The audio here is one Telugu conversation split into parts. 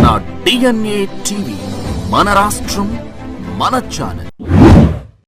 మన DNA టీవీ, మన రాష్ట్రం, మన ఛానల్.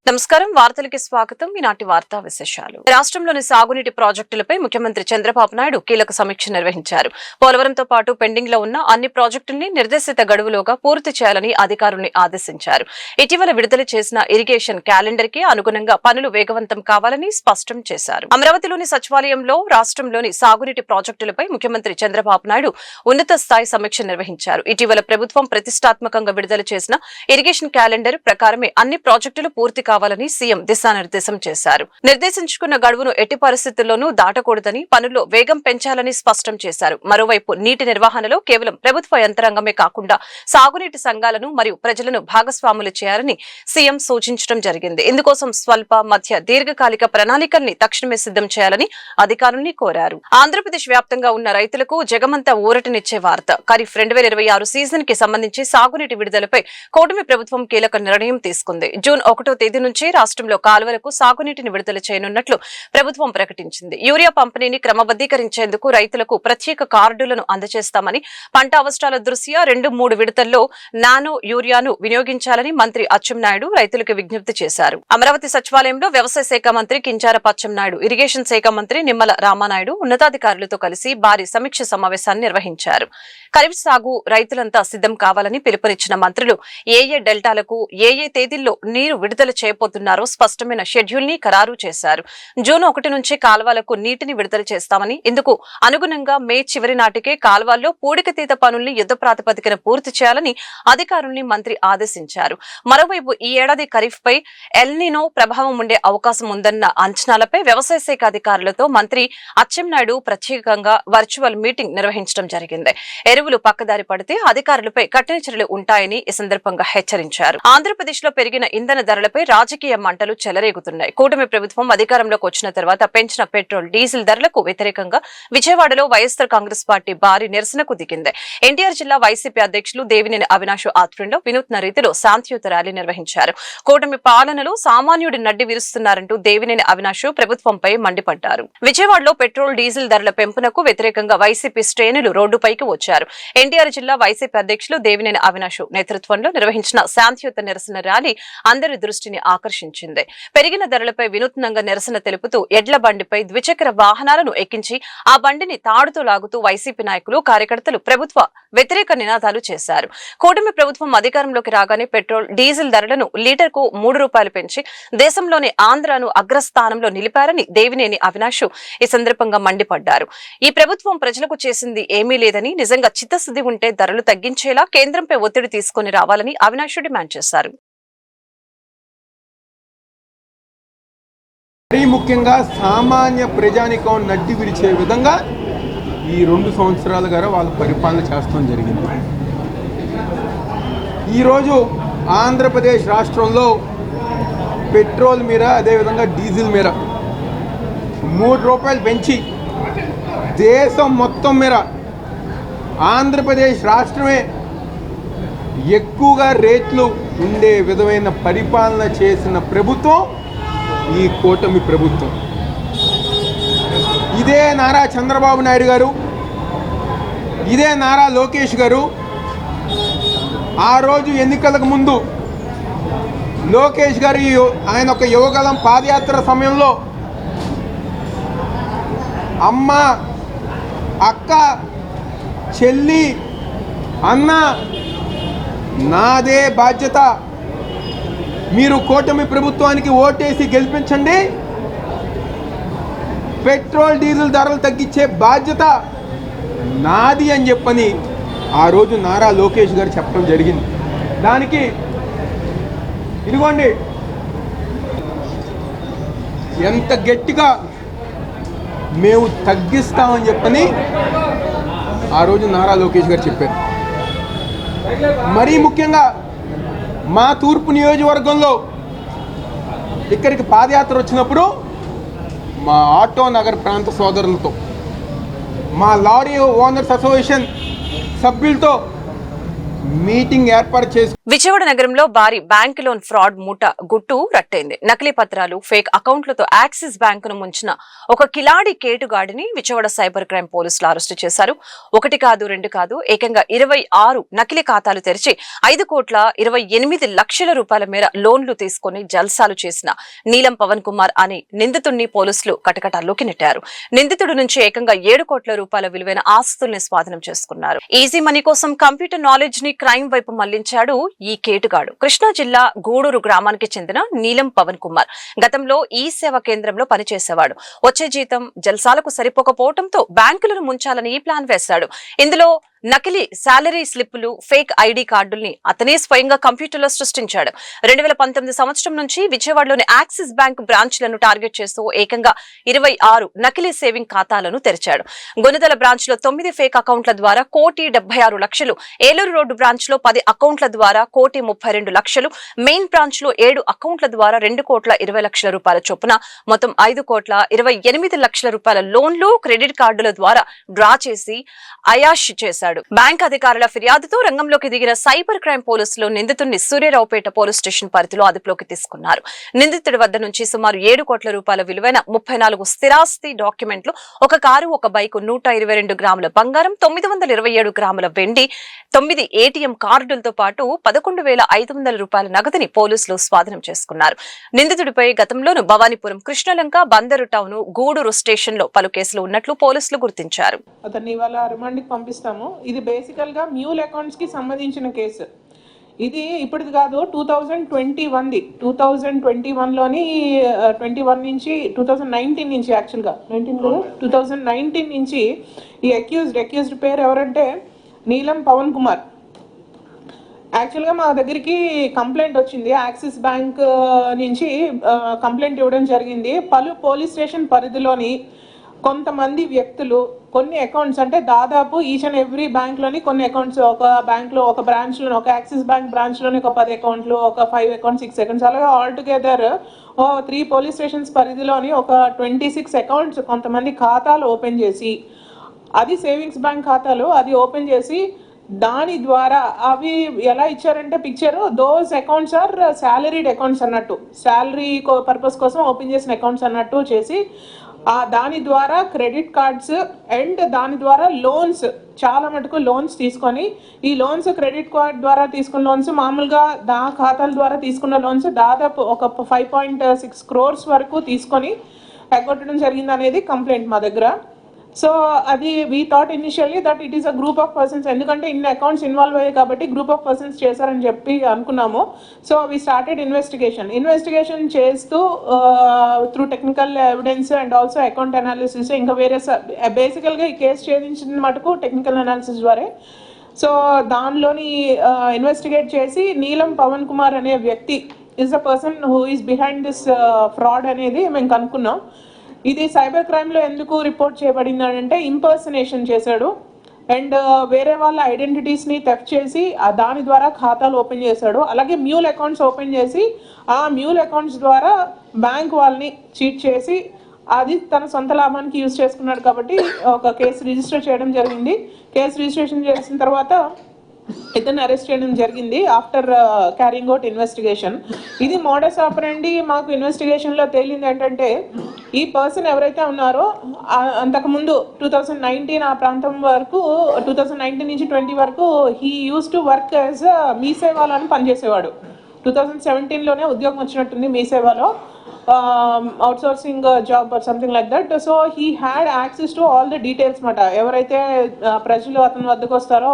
నమస్కారం, వార్తలకి స్వాగతం. ఈనాటి వార్తా విశేషాలు. రాష్ట్రంలోని సాగునీటి ప్రాజెక్టులపై ముఖ్యమంత్రి చంద్రబాబు నాయుడు కీలక సమీక్ష నిర్వహించారు. పోలవరంతో పాటు పెండింగ్ లో ఉన్న అన్ని ప్రాజెక్టుల్ని నిర్దేశిత గడువులోగా పూర్తి చేయాలని అధికారుల్ని ఆదేశించారు. ఇటీవల విడుదల చేసిన ఇరిగేషన్ క్యాలెండర్ కి అనుగుణంగా పనులు వేగవంతం కావాలని స్పష్టం చేశారు. అమరావతిలోని సచివాలయంలో రాష్ట్రంలోని సాగునీటి ప్రాజెక్టులపై ముఖ్యమంత్రి చంద్రబాబు నాయుడు ఉన్నత స్థాయి సమీక్ష నిర్వహించారు. ఇటీవల ప్రభుత్వం ప్రతిష్టాత్మకంగా విడుదల చేసిన ఇరిగేషన్ క్యాలెండర్ ప్రకారమే అన్ని ప్రాజెక్టులు పూర్తి కావాలని సీఎం దిశానిర్దేశం చేశారు. నిర్దేశించుకున్న గడువును ఎట్టి పరిస్థితుల్లోనూ దాటకూడదని, పనుల్లో వేగం పెంచాలని స్పష్టం చేశారు. మరోవైపు నీటి నిర్వహణలో కేవలం ప్రభుత్వ యంత్రాంగమే కాకుండా సాగునీటి సంఘాలను మరియు ప్రజలను భాగస్వాములు చేయాలని సీఎం సూచించడం జరిగింది. ఇందుకోసం స్వల్ప, మధ్య, దీర్ఘకాలిక ప్రణాళికల్ని తక్షణమే సిద్ధం చేయాలని అధికారుల్ని కోరారు. ఆంధ్రప్రదేశ్ వ్యాప్తంగా ఉన్న రైతులకు జగమంతా ఊరటనిచ్చే వార్త. ఖరీఫ్ 2026 సీజన్ కి సంబంధించి సాగునీటి విడుదలపై కూటమి ప్రభుత్వం కీలక నిర్ణయం తీసుకుంది. జూన్ 1వ తేదీ నుంచి రాష్ట్రంలో కాలువలకు సాగునీటిని విడుదల చేయనున్నట్లు ప్రభుత్వం ప్రకటించింది. యూరియా పంపిణీని క్రమబద్దీకరించేందుకు రైతులకు ప్రత్యేక కార్డులను అందజేస్తామని, పంట అవసరాల దృష్ట్యా 2-3 విడతల్లో నానో యూరియాను వినియోగించాలని మంత్రి అచ్చెన్నాయుడు రైతులకు విజ్ఞప్తి చేశారు. అమరావతి సచివాలయంలో వ్యవసాయ శాఖ మంత్రి కింజారపు అచ్చెన్నాయుడు, ఇరిగేషన్ శాఖ మంత్రి నిమ్మల రామానాయుడు ఉన్నతాధికారులతో కలిసి భారీ సమీక్ష సమావేశాన్ని నిర్వహించారు. ఖరీఫ్ సాగు రైతులంతా సిద్ధం కావాలని పిలుపునిచ్చిన మంత్రులు ఏ డెల్టాలకు ఏ తేదీల్లో నీరు విడుదల చేయబోతున్నారో స్పష్టమైన షెడ్యూల్ ని ఖరారు చేశారు. జూన్ 1 నుంచి కాల్వలకు నీటిని విడుదల చేస్తామని, ఇందుకు అనుగుణంగా మే చివరి నాటికే కాల్వల్లో పూడికతీత పనుల్ని యుద్ధ ప్రాతిపదికన పూర్తి చేయాలని అధికారుల్ని మంత్రి ఆదేశించారు. మరోవైపు ఈ ఏడాది ఖరీఫ్ పై ఎల్నినో ప్రభావం ఉండే అవకాశం ఉందన్న అంచనాలపై వ్యవసాయ శాఖ అధికారులతో మంత్రి అచ్చెన్నాయుడు ప్రత్యేకంగా వర్చువల్ మీటింగ్ నిర్వహించడం జరిగింది. ఎరువులు పక్కదారి పడితే అధికారులపై కఠిన చర్యలు ఉంటాయని ఈ సందర్భంగా హెచ్చరించారు. ఆంధ్రప్రదేశ్ లో పెరిగిన ఇంధన ధరలపై రాజకీయ మంటలు చెలరేగుతున్నాయి. కూటమి ప్రభుత్వం అధికారంలోకి వచ్చిన తర్వాత పెంచిన పెట్రోల్, డీజిల్ ధరలకు వ్యతిరేకంగా విజయవాడలో వైఎస్సార్ కాంగ్రెస్ పార్టీ భారీ నిరసనకు దిగింది. ఎన్టీఆర్ జిల్లా వైసీపీ అధ్యక్షులు దేవినేని అవినాష్ ఆధ్వర్యంలో వినూత్న రీతిలో శాంతియుత ర్యాలీ నిర్వహించారు. కూటమి పాలనలో సామాన్యుడి నడ్డి విరుస్తున్నారంటూ దేవినేని అవినాష్ ప్రభుత్వంపై మండిపడ్డారు. విజయవాడలో పెట్రోల్, డీజిల్ ధరల పెంపునకు వ్యతిరేకంగా వైసీపీ శ్రేణులు రోడ్డుపైకి వచ్చారు. ఎన్టీఆర్ జిల్లా వైసీపీ అధ్యక్షులు దేవినేని అవినాష్ నేతృత్వంలో నిర్వహించిన శాంతియుత నిరసన ర్యాలీ అందరి దృష్టిని ఆకర్షించింది. పెరిగిన ధరలపై వినూత్నంగా నిరసన తెలుపుతూ ఎడ్ల బండిపై ద్విచక్ర వాహనాలను ఎక్కించి ఆ బండిని తాడుతో లాగుతూ వైసీపీ నాయకులు, కార్యకర్తలు ప్రభుత్వ వ్యతిరేక నినాదాలు చేశారు. కూటమి ప్రభుత్వం అధికారంలోకి రాగానే పెట్రోల్, డీజిల్ ధరలను లీటర్కు ₹3 పెంచి దేశంలోని ఆంధ్రాను అగ్రస్థానంలో నిలిపారని దేవినేని అవినాష్ ఈ సందర్భంగా మండిపడ్డారు. ఈ ప్రభుత్వం ప్రజలకు చేసింది ఏమీ లేదని, నిజంగా చిత్తశుద్ధి ఉంటే ధరలు తగ్గించేలా కేంద్రంపై ఒత్తిడి తీసుకుని రావాలని అవినాష్ డిమాండ్ చేశారు. మరీ ముఖ్యంగా సామాన్య ప్రజానికం నడ్డి విరిచే విధంగా ఈ 2 సంవత్సరాలుగా వాళ్ళు పరిపాలన చేస్తడం జరిగింది. ఈరోజు ఆంధ్రప్రదేశ్ రాష్ట్రంలో పెట్రోల్ మీద, అదేవిధంగా డీజిల్ మీద ₹3 పెంచి దేశం మొత్తం మీద ఆంధ్రప్రదేశ్ రాష్ట్రమే ఎక్కువగా రేట్లు ఉండే విధమైన పరిపాలన చేసిన ప్రభుత్వం ఈ కూటమి ప్రభుత్వం. ఇదే నారా చంద్రబాబు నాయుడు గారు, ఇదే నారా లోకేష్ గారు ఆ రోజు ఎన్నికలకు ముందు లోకేష్ గారు ఆయన ఒక యువగలం పాదయాత్ర సమయంలో అమ్మ, అక్క, చెల్లి, అన్న, నాదే బాధ్యత, మీరు కూటమి ప్రభుత్వానికి ఓటేసి గెలిపించండి, పెట్రోల్, డీజిల్ ధరలు తగ్గించే బాధ్యత నాది అని చెప్పని ఆ రోజు నారా లోకేష్ గారు చెప్పడం జరిగింది. దానికి ఇదిగోండి ఎంత గట్టిగా మేము తగ్గిస్తామని చెప్పని ఆ రోజు నారా లోకేష్ గారు చెప్పారు. మరీ ముఖ్యంగా మా తూర్పు నియోజకవర్గంలో ఇక్కడికి పాదయాత్ర వచ్చినప్పుడు మా ఆటో నగర్ ప్రాంత సోదరులతో, మా లారీ ఓనర్స్ అసోసియేషన్ సభ్యులతో మీటింగ్ ఏర్పాటు చేసి విజయవాడ నగరంలో భారీ బ్యాంక్ లోన్ ఫ్రాడ్ మూట గుట్టు రట్టయింది. నకిలీ పత్రాలు, ఫేక్ అకౌంట్లతో యాక్సిస్ బ్యాంకును ముంచిన ఒక కిలాడి కేటుగాడిని విజయవాడ సైబర్ క్రైమ్ పోలీసులు అరెస్టు చేశారు. 1 కాదు 2 కాదు, ఏకంగా 26 నకిలీ ఖాతాలు తెరిచి 5,28,00,000 రూపాయల మేర లోన్లు తీసుకుని జల్సాలు చేసిన నీలం పవన్ కుమార్ అనే నిందితుడిని పోలీసులు కటకటాల్లోకి నెట్టారు. నిందితుడి నుంచి ఏకంగా 7 కోట్ల రూపాయల విలువైన ఆస్తుల్ని స్వాధీనం చేసుకున్నారు. ఈజీ మనీ కోసం కంప్యూటర్ నాలెడ్జ్ ని క్రైమ్ వైపు మళ్లించాడు ఈ కేటుగాడు. కృష్ణా జిల్లా గూడూరు గ్రామానికి చెందిన నీలం పవన్ కుమార్ గతంలో ఈ సేవా కేంద్రంలో పనిచేసేవాడు. వచ్చే జీతం జల్సాలకు సరిపోకపోవడంతో బ్యాంకులను ముంచాలని ఈ ప్లాన్ వేశాడు. ఇందులో నకిలీ శాలరీ స్లిప్పులు, ఫేక్ ఐడి కార్డుల్ని అతనే స్వయంగా కంప్యూటర్లో సృష్టించాడు. 2019 సంవత్సరం నుంచి విజయవాడలోని యాక్సిస్ బ్యాంక్ బ్రాంచ్లను టార్గెట్ చేస్తూ ఏకంగా 26 నకిలీ సేవింగ్ ఖాతాలను తెరిచాడు. గొనుదల బ్రాంచ్ లో 9 ఫేక్ అకౌంట్ల ద్వారా 1,76,00,000, ఏలూరు రోడ్డు బ్రాంచ్ లో 10 అకౌంట్ల ద్వారా 1,32,00,000, మెయిన్ బ్రాంచ్ లో 7 అకౌంట్ల ద్వారా 2,20,00,000 రూపాయల చొప్పున మొత్తం 5,28,00,000 రూపాయల లోన్లు, క్రెడిట్ కార్డుల ద్వారా డ్రా చేసి అయాష్ చేశాడు. బ్యాంక్ అధికారుల ఫిర్యాదుతో రంగంలోకి దిగిన సైబర్ క్రైమ్ పోలీసులు నిందితుడిని సూర్యరావుపేట పోలీస్ స్టేషన్ పరిధిలో అదుపులోకి తీసుకున్నారు. నిందితుడి వద్ద నుంచి సుమారు 7 కోట్ల రూపాయల విలువైన 34 స్థిరాస్తి డాక్యుమెంట్లు, ఒక కారు, ఒక బైకు, 122 గ్రాముల బంగారం, 927 గ్రాముల వెండి, 9 ఏటీఎం కార్డులతో పాటు 11,500 రూపాయల నగదుని పోలీసులు స్వాధీనం చేసుకున్నారు. నిందితుడిపై గతంలోనూ భవానీపురం, కృష్ణలంక, బందరు టౌన్, గూడూరు స్టేషన్ లో పలు కేసులు ఉన్నట్లు పోలీసులు గుర్తించారు. ఇది బేసికల్ గా మ్యూల్ అకౌంట్స్ కి సంబంధించిన కేసు. ఇది ఇప్పటిది కాదు, 2021ది. 2021లోని 21 నుంచి 2019 నుంచి యాక్చువల్గా 2019 నుంచి ఈ అక్యూజ్డ్ పేరు ఎవరంటే నీలం పవన్ కుమార్. యాక్చువల్గా మా దగ్గరికి కంప్లైంట్ వచ్చింది, యాక్సిస్ బ్యాంక్ నుంచి కంప్లైంట్ ఇవ్వడం జరిగింది. పలు పోలీస్ స్టేషన్ పరిధిలోని కొంతమంది వ్యక్తులు కొన్ని అకౌంట్స్, అంటే దాదాపు ఈచ్ అండ్ ఎవ్రీ బ్యాంక్లోని కొన్ని అకౌంట్స్, ఒక బ్యాంక్లో, ఒక బ్రాంచ్లో, ఒక యాక్సిస్ బ్యాంక్ బ్రాంచ్లోని ఒక 10 అకౌంట్లు, ఒక 5 అకౌంట్స్, 6 అకౌంట్స్, అలాగే ఆల్ టుగెదర్ 3 పోలీస్ స్టేషన్స్ పరిధిలోని ఒక 26 అకౌంట్స్ కొంతమంది ఖాతాలు ఓపెన్ చేసి, అది సేవింగ్స్ బ్యాంక్ ఖాతాలు, అది ఓపెన్ చేసి దాని ద్వారా అవి ఎలా ఇచ్చారంటే picture, those accounts are salaried accounts అన్నట్టు, శాలరీ పర్పస్ కోసం ఓపెన్ చేసిన అకౌంట్స్ అన్నట్టు చేసి దాని ద్వారా క్రెడిట్ కార్డ్స్ అండ్ దాని ద్వారా లోన్స్, చాలా మటుకు లోన్స్ తీసుకొని, ఈ లోన్స్ క్రెడిట్ కార్డ్ ద్వారా తీసుకున్న లోన్స్, మామూలుగా ఖాతాల ద్వారా తీసుకున్న లోన్స్ దాదాపు ఒక 5.6 crores వరకు తీసుకొని ఎగ్గొట్టడం జరిగింది అనేది కంప్లైంట్ మా దగ్గర. సో అది we thought initially that it is a group of persons, ఎందుకంటే ఇన్ని అకౌంట్స్ ఇన్వాల్వ్ అయ్యాయి కాబట్టి గ్రూప్ ఆఫ్ పర్సన్స్ చేశారని చెప్పి అనుకున్నాము. సో వీ స్టార్టెడ్ ఇన్వెస్టిగేషన్ చేస్తూ through technical evidence and also account analysis, ఇంకా వేరే బేసికల్గా ఈ కేసు ఛేదించిన మటుకు టెక్నికల్ అనాలిసిస్ ద్వారా. సో దానిలోని ఇన్వెస్టిగేట్ చేసి నీలం పవన్ కుమార్ అనే వ్యక్తి is the person who is behind this fraud అనేది మేము కనుక్కున్నాం. ఇది సైబర్ క్రైమ్లో ఎందుకు రిపోర్ట్ చేయబడింది అంటే ఇంపర్సనేషన్ చేశాడు అండ్ వేరే వాళ్ళ ఐడెంటిటీస్ని థెఫ్ట్ చేసి దాని ద్వారా ఖాతాలు ఓపెన్ చేశాడు. అలాగే మ్యూల్ అకౌంట్స్ ఓపెన్ చేసి ఆ మ్యూల్ అకౌంట్స్ ద్వారా బ్యాంక్ వాళ్ళని చీట్ చేసి అది తన సొంత లాభానికి యూజ్ చేసుకున్నాడు. కాబట్టి ఒక కేసు రిజిస్టర్ చేయడం జరిగింది. కేసు రిజిస్ట్రేషన్ చేసిన తర్వాత ఇతన్ని అరెస్ట్ చేయడం జరిగింది ఆఫ్టర్ క్యారింగ్ అవుట్ ఇన్వెస్టిగేషన్. ఇది మోడస్ ఆపరండి మాకు ఇన్వెస్టిగేషన్లో తేలింది ఏంటంటే, ఈ పర్సన్ ఎవరైతే ఉన్నారో అంతకుముందు 2019 ఆ ప్రాంతం వరకు, 2019 నుంచి 20 వరకు he uses to work as మీ సేవాలో అని పనిచేసేవాడు. 2017లోనే ఉద్యోగం వచ్చినట్టుంది మీ సేవాలో, outsourcing job or something like that. So he had access to all the details మాట. ఎవరైతే ప్రజలు అతని వద్దకు వస్తారో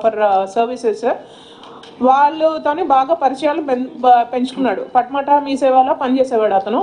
ఫర్ సర్వీసెస్, వాళ్ళతోని బాగా పరిచయాలు పెంచుకున్నాడు. పట్మట మీ సేవలో పనిచేసేవాడు అతను.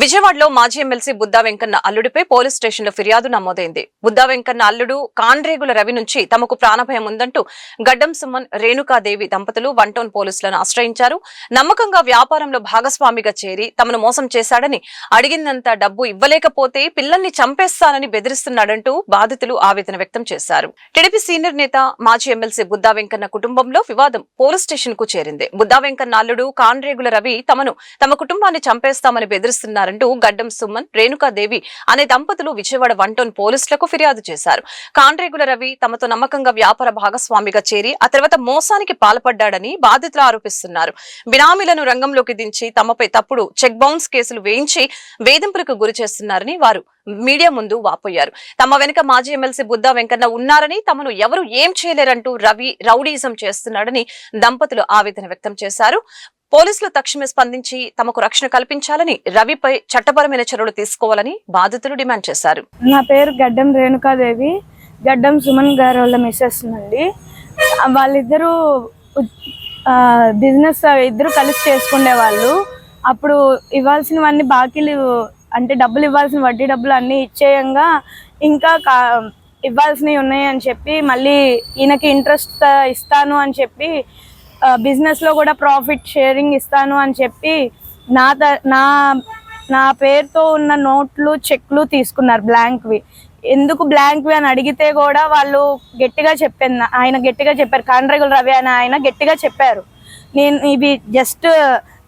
విజయవాడలో మాజీ ఎమ్మెల్సీ బుద్దా వెంకన్న అల్లుడిపై పోలీస్ స్టేషన్లో ఫిర్యాదు నమోదైంది. బుద్దా వెంకన్న అల్లుడు కాండ్రేగుల రవి నుంచి తమకు ప్రాణభయం ఉందంటూ గడ్డం సుమన్, రేణుకాదేవి దంపతులు వన్ టౌన్ పోలీసులను ఆశ్రయించారు. నమ్మకంగా వ్యాపారంలో భాగస్వామిగా చేరి తమను మోసం చేశాడని, అడిగినంత డబ్బు ఇవ్వలేకపోతే పిల్లల్ని చంపేస్తానని బెదిరిస్తున్నాడంటూ బాధితులు ఆవేదన వ్యక్తం చేశారు. టీడీపీ సీనియర్ నేత మాజీ ఎమ్మెల్సీ బుద్దా వెంకన్న కుటుంబంలో వివాదం పోలీస్ స్టేషన్ కు చేరింది. బుద్దా వెంకన్న అల్లుడు కాండ్రేగుల రవి తమ కుటుంబాన్ని చంపేస్తామని బెదిరిస్తున్నారని చేస్తున్నారంటూ గడ్డం సుమన్, రేణుకాదేవి అనే దంపతులు విజయవాడ 1 టౌన్ పోలీసులకు ఫిర్యాదు చేశారు. కాండ్రేగుల రవి తమతో నమ్మకంగా వ్యాపార భాగస్వామిగా చేరి ఆ తర్వాత మోసానికి పాల్పడ్డాడని బాధితులు ఆరోపిస్తున్నారు. బినామీలను రంగంలోకి దించి తమపై తప్పుడు చెక్ బౌన్స్ కేసులు వేయించి వేధింపులకు గురి చేస్తున్నారని వారు మీడియా ముందు వాపోయారు. తమ వెనుక మాజీ ఎమ్మెల్సీ బుద్దా వెంకన్న ఉన్నారని, తమను ఎవరు ఏం చేయలేరంటూ రవి రౌడీజం చేస్తున్నాడని దంపతులు ఆవేదన వ్యక్తం చేశారు. పోలీసులు తక్షణమే స్పందించి తమకు రక్షణ కల్పించాలని, రవిపై చట్టపరమైన చర్యలు తీసుకోవాలని బాధితులు డిమాండ్ చేశారు. నా పేరు గడ్డం రేణుకాదేవి, గడ్డం సుమన్ గారు వాళ్ళ మిస్సెస్ అండి. వాళ్ళిద్దరూ బిజినెస్ ఇద్దరు కలిసి చేసుకునే వాళ్ళు. అప్పుడు ఇవ్వాల్సినవన్నీ బాకీలు అంటే డబ్బులు ఇవ్వాల్సిన వడ్డీ డబ్బులు అన్నీ ఇచ్చేయంగా ఇంకా ఇవ్వాల్సినవి ఉన్నాయి అని చెప్పి మళ్ళీ ఈయనకి ఇంట్రెస్ట్ ఇస్తాను అని చెప్పి బిజినెస్లో కూడా ప్రాఫిట్ షేరింగ్ ఇస్తాను అని చెప్పి నా పేరుతో ఉన్న నోట్లు చెక్లు తీసుకున్నారు బ్లాంక్వి. ఎందుకు బ్లాంక్వి అని అడిగితే కూడా వాళ్ళు గట్టిగా చెప్పారు. కాండ్రేగుల రవి అని ఆయన గట్టిగా చెప్పారు, నేను ఇవి జస్ట్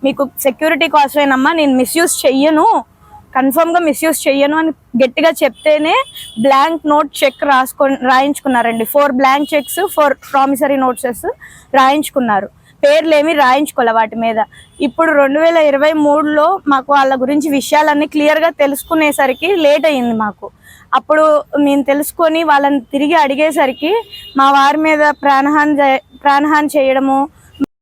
మీకు సెక్యూరిటీ కోసమేనమ్మా, నేను మిస్యూజ్ చెయ్యను, కన్ఫర్మ్గా మిస్యూజ్ చెయ్యను అని గట్టిగా చెప్తేనే బ్లాంక్ నోట్ చెక్ రాయించుకున్నారండి. 4 బ్లాంక్ చెక్స్, 4 ప్రామిసరీ నోట్సెస్ రాయించుకున్నారు. పేర్లు ఏమి రాయించుకోలే వాటి మీద. ఇప్పుడు 2023లో మాకు వాళ్ళ గురించి విషయాలన్నీ క్లియర్గా తెలుసుకునేసరికి లేట్ అయ్యింది మాకు. అప్పుడు మేము తెలుసుకొని వాళ్ళని తిరిగి అడిగేసరికి మా వారి మీద ప్రాణహాని చేయడము,